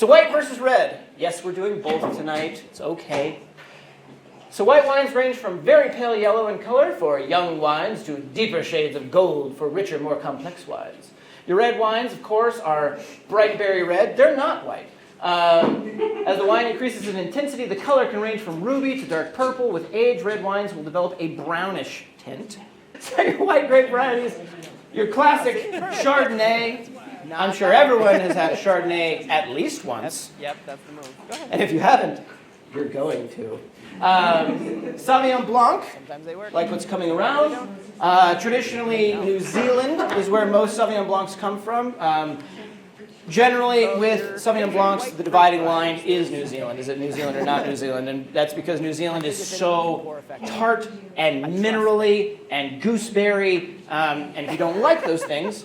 So white versus red. Yes, we're doing both tonight. It's okay. So white wines range from very pale yellow in color for young wines to deeper shades of gold for richer, more complex wines. Your red wines, of course, are bright berry red. They're not white. As the wine increases in intensity, the color can range from ruby to dark purple. With age, red wines will develop a brownish tint. So your white grape varieties, your classic Chardonnay. I'm sure everyone has had a Chardonnay at least once. Yep, that's the move. Go ahead. And if you haven't, you're going to. Sauvignon Blanc, Sometimes they work. like what's coming around. Traditionally, New Zealand is where most Sauvignon Blancs come from. Generally, with Sauvignon Blancs, the dividing line is New Zealand. Is it New Zealand or not New Zealand? And that's because New Zealand is so tart and minerally and gooseberry. And if you don't like those things,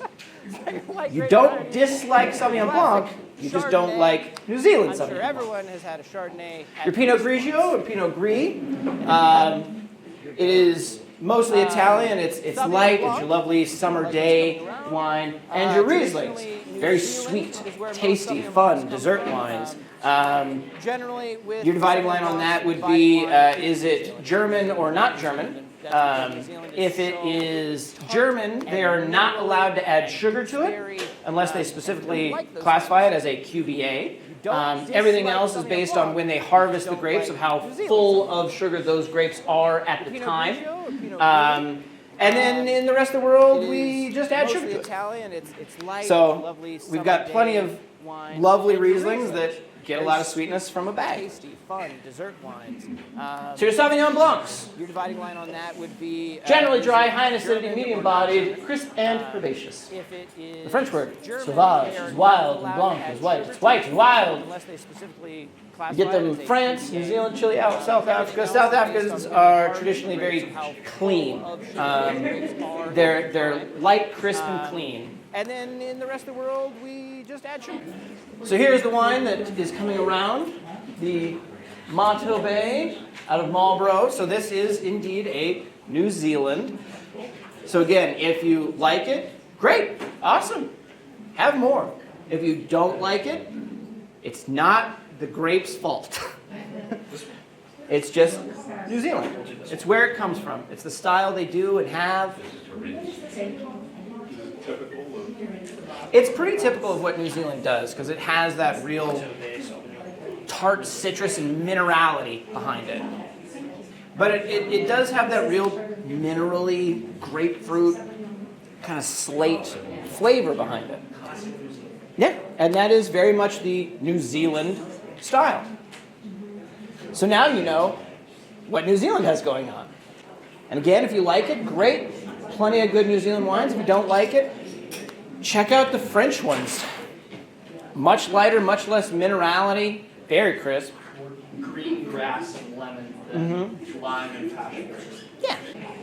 you don't dislike Sauvignon Blanc. You just don't like New Zealand I'm sure Sauvignon Blanc. everyone has had a Chardonnay. Your Pinot Grigio and Pinot Gris. It is mostly Italian. It's light. It's your lovely summer day wine. And your Rieslings. Very sweet, tasty, fun dessert wines. Generally, with Your dividing line on that would be, is it German or not German? If it is German, they are not allowed to add sugar to it unless they specifically classify it as a QBA. Everything else is based on when they harvest the grapes, of how full of sugar those grapes are at the time. And then in the rest of the world, we just add sugar to it. So we've got plenty of lovely Rieslings that get a lot of sweetness from a bag. Tasty, fun dessert wines. So your Sauvignon Blancs. Your dividing line on that would be Generally dry, high in acidity, medium-bodied, crisp and herbaceous. if it is The French word, German, sauvage, they are is wild, not and allowed blanc to is add white. sugar It's to white it and wild. unless they specifically You classify get them it in as a France, New QBA. Zealand, Chile, South Africa. South Africans are traditionally very clean. They're light, crisp, and clean. And then in the rest of the world, we just add sugar. So here's the wine that is coming around, the Mato Bay out of Marlborough. So this is indeed a New Zealand. So again, if you like it, great, awesome, have more. If you don't like it, it's not the grape's fault. It's just New Zealand. It's where it comes from. It's the style they do and have. It's pretty typical of what New Zealand does because it has that real tart citrus and minerality behind it. But it does have that real minerally grapefruit kind of slate flavor behind it. Yeah, and that is very much the New Zealand style. So now you know what New Zealand has going on. And again, if you like it, great. Plenty of good New Zealand wines. If you don't like it, check out the French ones. Much lighter, much less minerality, very crisp. Green grass and lemon, and lime and passion. Yeah.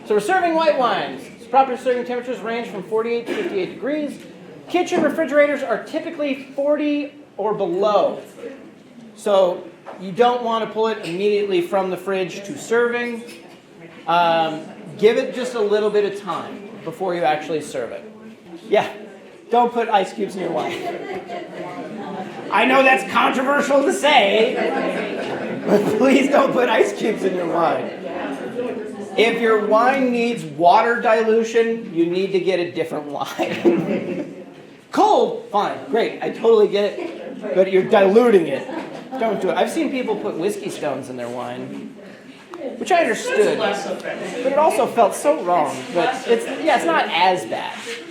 So we're serving white wines. Proper serving temperatures range from 48 to 58 degrees. Kitchen refrigerators are typically 40 or below. So you don't want to pull it immediately from the fridge to serving. Give it just a little bit of time before you actually serve it. Yeah, don't put ice cubes in your wine. I know that's controversial to say, but please don't put ice cubes in your wine. If your wine needs water dilution, you need to get a different wine. Cold, fine, great, I totally get it, but you're diluting it. Don't do it. I've seen people put whiskey stones in their wine, which I understood, but it also felt so wrong. But it's not as bad.